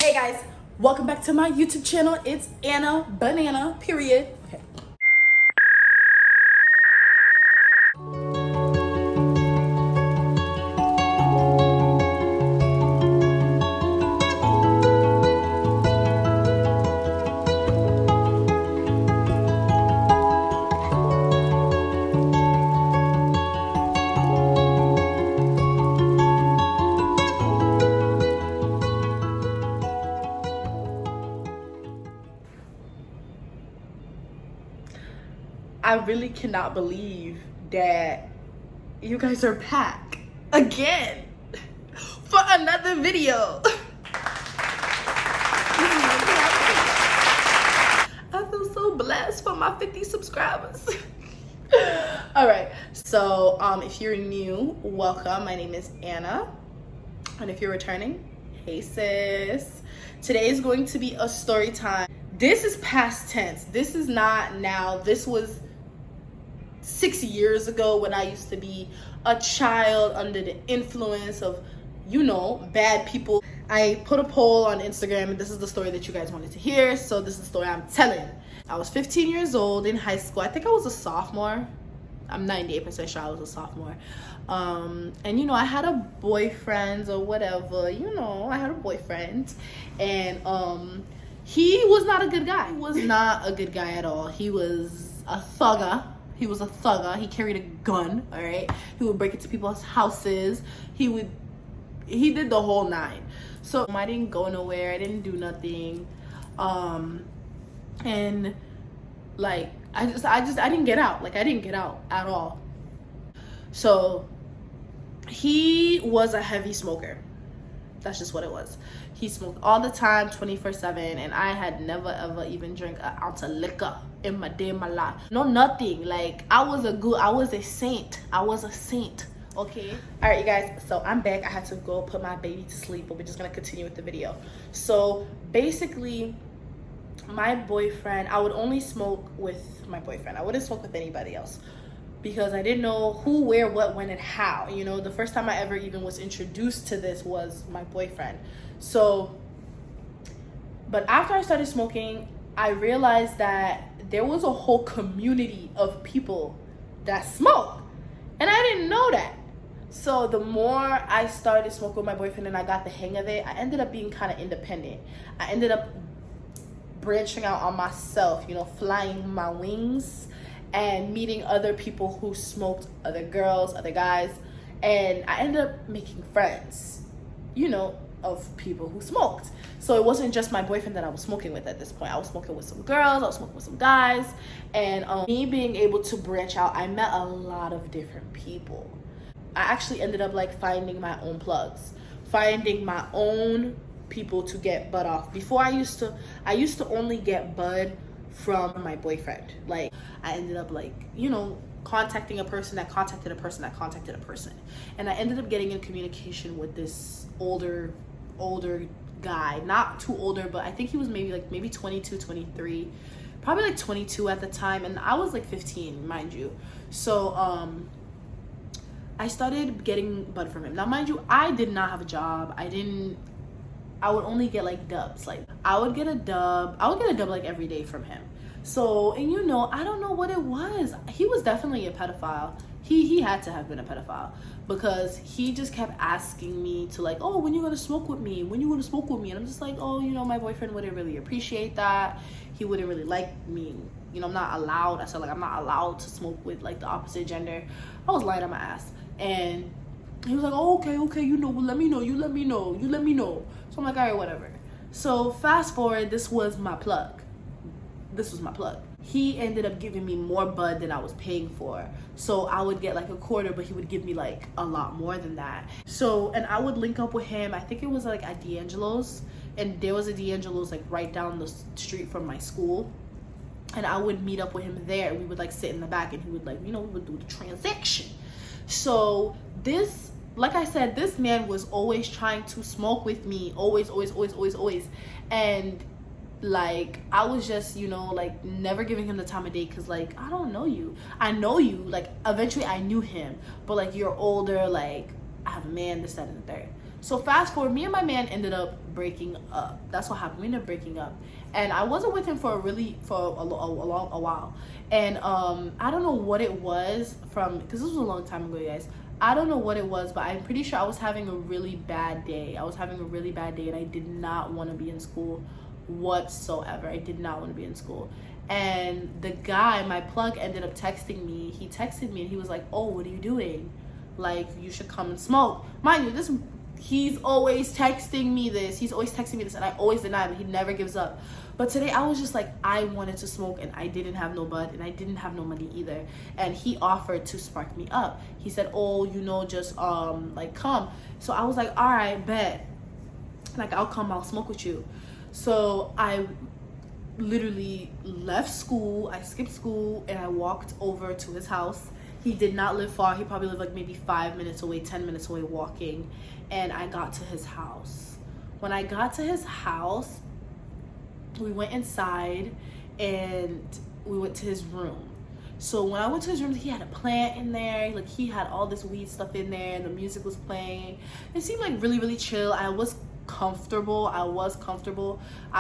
Hey guys, welcome back to my YouTube channel. It's Anna Banana, period. Okay. I really cannot believe that you guys are back again for another video. I feel so blessed for my 50 subscribers. All right, so if you're new, welcome. My name is Anna, and if you're returning, hey sis. Today is going to be a story time. This is past tense. This is not now. This was 6 years ago when I used to be a child under the influence of, you know, bad people. I put a poll on Instagram, and this is the story that you guys wanted to hear, so this is the story I'm telling. I was 15 years old in high school. I think I was a sophomore. I'm 98% sure I was a sophomore. And you know, I had a boyfriend or whatever, you know, I had a boyfriend, and he was not a good guy. He was not a good guy at all. He was a thugger. He was a thugger. He carried a gun, all right? He would break into people's houses. He did the whole nine. So I didn't go nowhere. I didn't do nothing. And like, I didn't get out. Like, I didn't get out at all. So he was a heavy smoker. That's just what it was. He smoked all the time, 24/7, and I had never ever even drank an ounce of liquor in my day, my life. No, nothing. Like, I was a saint. I was a saint, okay? All right, you guys, so I'm back. I had to go put my baby to sleep, but we're just gonna continue with the video. So basically, my boyfriend, I would only smoke with my boyfriend. I wouldn't smoke with anybody else, because I didn't know who, where, what, when, and how. You know, the first time I ever even was introduced to this was my boyfriend. So, but after I started smoking, I realized that there was a whole community of people that smoke, and I didn't know that. So the more I started smoking with my boyfriend and I got the hang of it, I ended up being kind of independent. I ended up branching out on myself, you know, flying my wings and meeting other people who smoked, other girls, other guys, and I ended up making friends, you know, of people who smoked. So it wasn't just my boyfriend that I was smoking with at this point. I was smoking with some girls, I was smoking with some guys, and me being able to branch out, I met a lot of different people. I actually ended up like finding my own plugs, finding my own people to get bud off. Before I used to only get bud from my boyfriend. Like, I ended up, like, you know, contacting a person that contacted a person that contacted a person, and I ended up getting in communication with this older guy. Not too older, but I think he was maybe 22, 23, probably like 22 at the time, and I was like 15, mind you. So I started getting bud from him. Now, mind you, I did not have a job. I would only get like dubs. Like, I would get a dub like every day from him. So, and you know, I don't know what it was. He was definitely a pedophile. He had to have been a pedophile, because he just kept asking me to, like, oh, when you gonna smoke with me? When you gonna smoke with me? And I'm just like, oh, you know, my boyfriend wouldn't really appreciate that. He wouldn't really like me. You know, I'm not allowed. I said, like, I'm not allowed to smoke with like the opposite gender. I was lying on my ass. And he was like, oh, okay, you know, well, let me know. You let me know. So I'm like, all right, whatever. So fast forward, this was my plug. He ended up giving me more bud than I was paying for. So I would get like a quarter, but he would give me like a lot more than that. So, and I would link up with him. I think it was like at D'Angelo's, and there was a D'Angelo's like right down the street from my school. And I would meet up with him there. We would like sit in the back, and he would, like, you know, we would do the transaction. So this, like I said, this man was always trying to smoke with me, always. And like, I was just, you know, like, never giving him the time of day, because like, I don't know you. I know you, like, eventually I knew him, but like, you're older, like, I have a man, this, that, and the third. So fast forward, me and my man ended up breaking up. That's what happened. We ended up breaking up, and I wasn't with him for a while. And I don't know what it was from, because this was a long time ago, you guys. I don't know what it was, but I'm pretty sure I was having a really bad day. I was having a really bad day, and I did not want to be in school whatsoever. I did not want to be in school. And the guy, my plug, ended up texting me. He texted me and he was like, "Oh, what are you doing? Like, you should come and smoke." Mind you, he's always texting me this. He's always texting me this, and I always deny him. He never gives up. But today I was just like, I wanted to smoke, and I didn't have no bud, and I didn't have no money either. And he offered to spark me up. He said, "Oh, just like, come." So I was like, "All right, bet. Like, I'll come. I'll smoke with you." So I literally left school. I skipped school, and I walked over to his house. He did not live far. He probably lived like maybe 5 minutes away, 10 minutes away walking. And I got to his house. When I got to his house, we went inside and we went to his room. So when I went to his room, he had a plant in there. Like, he had all this weed stuff in there, and the music was playing. It seemed like really, really chill. I was comfortable. I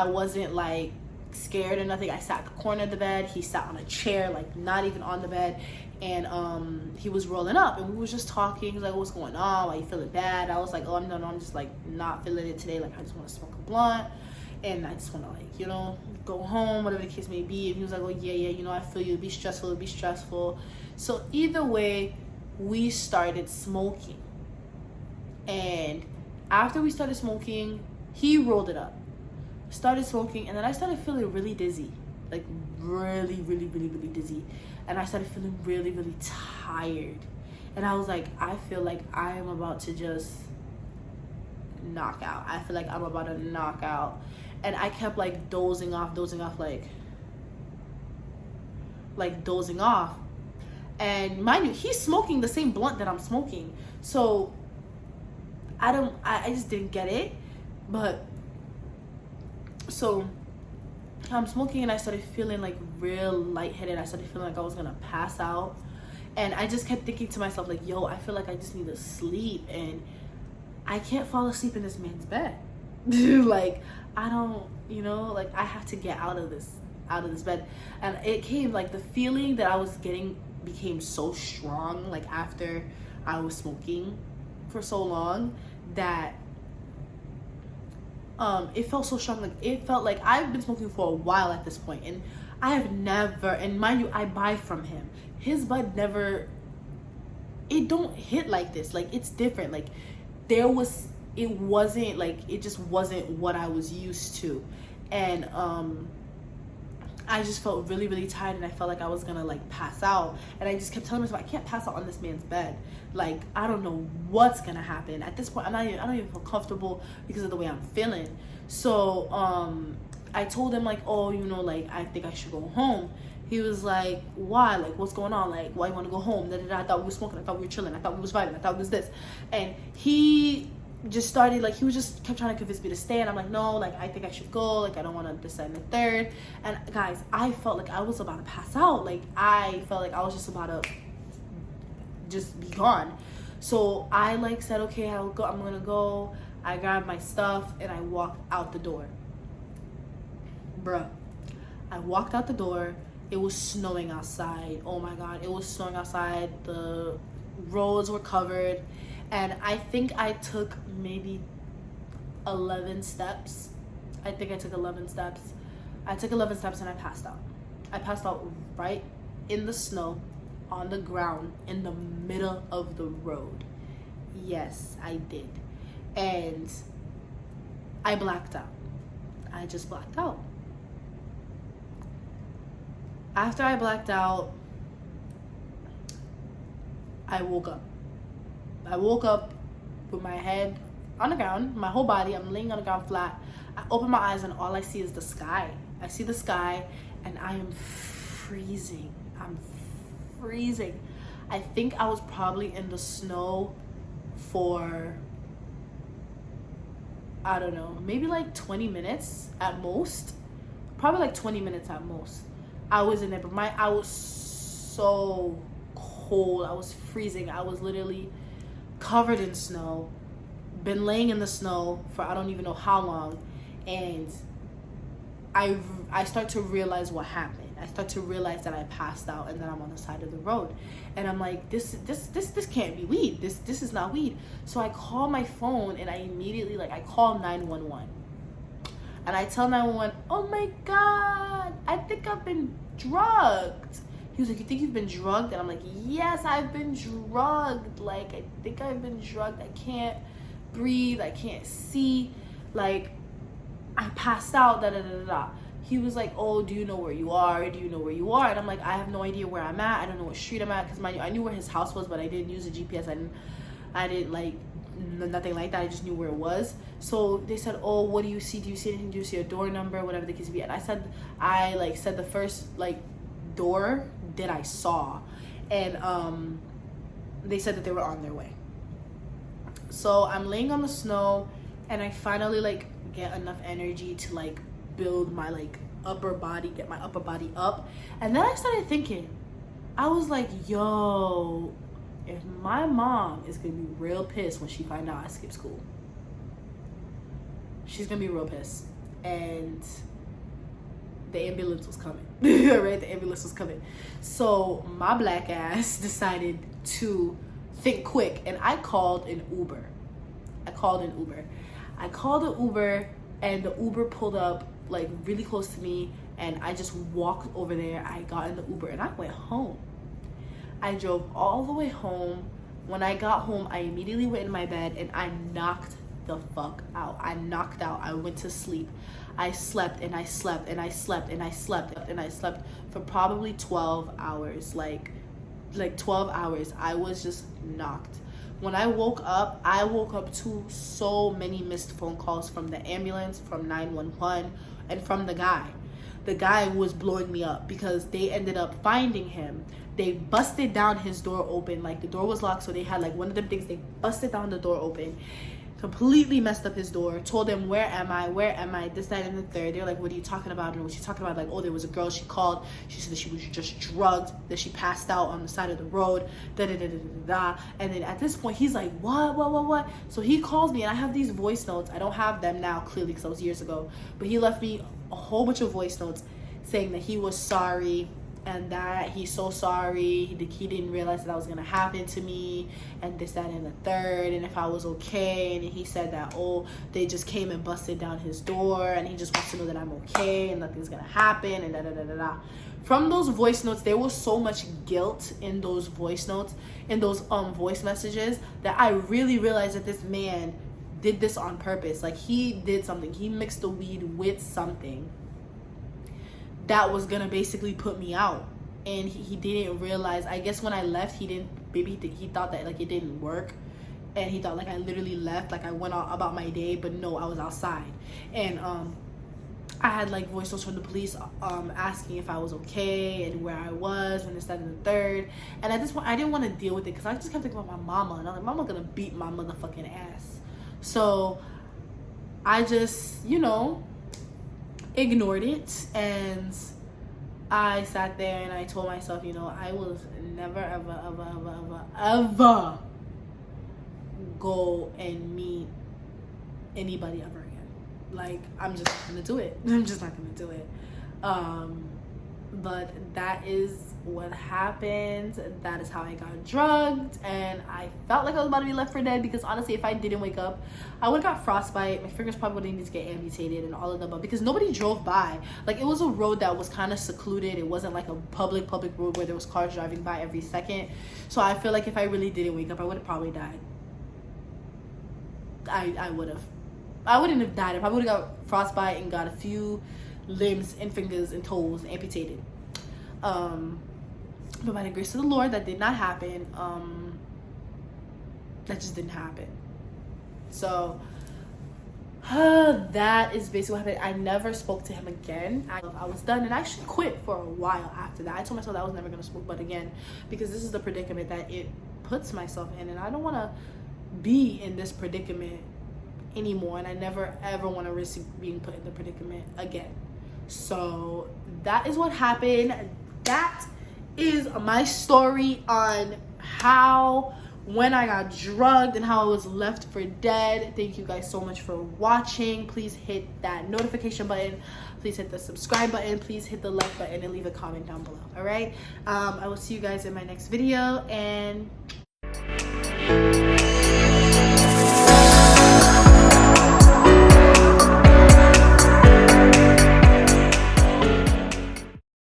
wasn't like scared or nothing. I sat at the corner of the bed. He sat on a chair, like not even on the bed. And he was rolling up, and we was just talking. He was like, "What's going on? Why you feeling bad?" I was like, "Oh, no, I'm just like not feeling it today. Like, I just want to smoke a blunt, and I just want to like, go home, whatever the case may be." And he was like, "Oh, yeah, I feel you. It'd be stressful. So either way, we started smoking. And after we started smoking, he rolled it up, started smoking, and then I started feeling really dizzy, like really, really, really, really dizzy. And I started feeling really, really tired. And I was like, I feel like I am about to just knock out. I feel like I'm about to knock out. And I kept like dozing off, like dozing off. And mind you, he's smoking the same blunt that I'm smoking. So I just didn't get it. But so I'm smoking, and I started feeling like real lightheaded. I started feeling like I was gonna pass out. And I just kept thinking to myself, like, yo, I feel like I just need to sleep, and I can't fall asleep in this man's bed. Like, I don't, like, I have to get out of this bed. And it came, like, the feeling that I was getting became so strong, like, after I was smoking for so long, that it felt so strong. Like, it felt like I've been smoking for a while at this point, and I have never, and mind you, I buy from him. His bud never, it don't hit like this. Like, it's different. Like, it wasn't like, it just wasn't what I was used to. And I just felt really, really tired, and I felt like I was gonna like pass out. And I just kept telling myself, I can't pass out on this man's bed. Like, I don't know what's gonna happen. At this point, I don't even feel comfortable because of the way I'm feeling. So I told him, like, "Oh, like, I think I should go home." He was like, "Why? Like, what's going on? Like, why you want to go home?" I thought we were smoking. I thought we were chilling. I thought we was vibing. I thought it was this. And he just started, like, he was just kept trying to convince me to stay. And I'm like, "No, like, I think I should go. Like, I don't want to this, that, and the third." And guys, I felt like I was about to pass out. Like, I felt like I was just about to just be gone. So I like said, "Okay, I'll go. I'm gonna go." I grabbed my stuff and I walked out the door. Bruh, I walked out the door. It was snowing outside. Oh my God, it was snowing outside. The roads were covered. And I think I took maybe 11 steps. I took 11 steps and I passed out. I passed out right in the snow, on the ground, in the middle of the road. Yes, I did. And I blacked out. I just blacked out. After I blacked out, I woke up. I woke up with my head on the ground, my whole body. I'm laying on the ground flat. I open my eyes and all I see is the sky. I see the sky and I am freezing. I'm freezing. I think I was probably in the snow for, I don't know, maybe like 20 minutes at most. Probably like 20 minutes at most. I was in there, but I was so cold. I was freezing. I was literally covered in snow, been laying in the snow for I don't even know how long, and I start to realize what happened. I start to realize that I passed out and that I'm on the side of the road, and I'm like, this can't be weed. This is not weed. So I call my phone, and I immediately, like, I call 911, and I tell 911, oh my god, I think I've been drugged. He was like, you think you've been drugged? And I'm like, yes, I've been drugged. Like, I think I've been drugged. I can't breathe. I can't see. Like, I passed out. Da da da da da. He was like, oh, do you know where you are? Do you know where you are? And I'm like, I have no idea where I'm at. I don't know what street I'm at. Because I knew where his house was, but I didn't use a GPS. I didn't like, nothing like that. I just knew where it was. So they said, oh, what do you see? Do you see anything? Do you see a door number? Whatever the case be. And I said the first, like, door that I saw. And they said that they were on their way. So I'm laying on the snow, and I finally, like, get enough energy to, like, build my, like, upper body, get my upper body up. And then I started thinking, I was like, yo, if my mom is gonna be real pissed when she find out I skipped school, she's gonna be real pissed. And the ambulance was coming. Right, the ambulance was coming. So my black ass decided to think quick, and I called an Uber. I called an Uber, and the Uber pulled up, like, really close to me, and I just walked over there. I got in the Uber, and I went home. I drove all the way home. When I got home, I immediately went in my bed, and I knocked the fuck out. I knocked out. I went to sleep. I slept, and I slept, and I slept, and I slept, and I slept for probably 12 hours. Like 12 hours. I was just knocked. When I woke up to so many missed phone calls from the ambulance, from 911, and from the guy. The guy was blowing me up because they ended up finding him. They busted down his door open. Like, the door was locked, so they had, like, one of them things. They busted down the door open, completely messed up his door, told him, where am I, this, that, and the third. They're like, what are you talking about? And what you talking about? Like, oh, there was a girl, she called, she said that she was just drugged, that she passed out on the side of the road, da da da da da da. And then at this point, he's like, what? So he calls me, and I have these voice notes. I don't have them now, clearly, because that was years ago, but he left me a whole bunch of voice notes saying that he was sorry, and that he's so sorry, he didn't realize that was gonna happen to me, and this, that, and the third, and if I was okay. And he said that, oh, they just came and busted down his door, and he just wants to know that I'm okay, and nothing's gonna happen, and da da da da da. From those voice notes, there was so much guilt in those voice notes, in those voice messages, that I really realized that this man did this on purpose. Like, he did something. He mixed the weed with something that was gonna basically put me out, and he didn't realize. I guess when I left, he thought that, like, it didn't work, and he thought, like, I literally left, like, I went out about my day, but no, I was outside. And I had, like, voice notes from the police asking if I was okay and where I was and this, that, and the third. And at this point, I didn't want to deal with it because I just kept thinking about my mama, and I'm like, mama gonna beat my motherfucking ass. So I just, ignored it, and I sat there and I told myself, I will never ever go and meet anybody ever again. Like, I'm just not gonna do it. I'm just not gonna do it. But that is what happened. That is how I got drugged, and I felt like I was about to be left for dead, because honestly, if I didn't wake up, I would have got frostbite. My fingers probably would have needed to get amputated and all of them, but because nobody drove by. Like, it was a road that was kind of secluded. It wasn't like a public road where there was cars driving by every second. So I feel like if I really didn't wake up, I would have probably died. I wouldn't have died. I probably would have got frostbite and got a few limbs and fingers and toes amputated. But by the grace of the Lord, that did not happen. That just didn't happen. So that is basically what happened. I never spoke to him again. I was done, and I actually quit for a while after that. I told myself that I was never going to smoke, but again, because this is the predicament that it puts myself in, and I don't want to be in this predicament anymore, and I never ever want to risk being put in the predicament again. So that is what happened. That is my story on how when I got drugged and how I was left for dead. Thank you guys so much for watching. Please hit that notification button. Please hit the subscribe button. Please hit the like button and leave a comment down below. All right. I will see you guys in my next video, and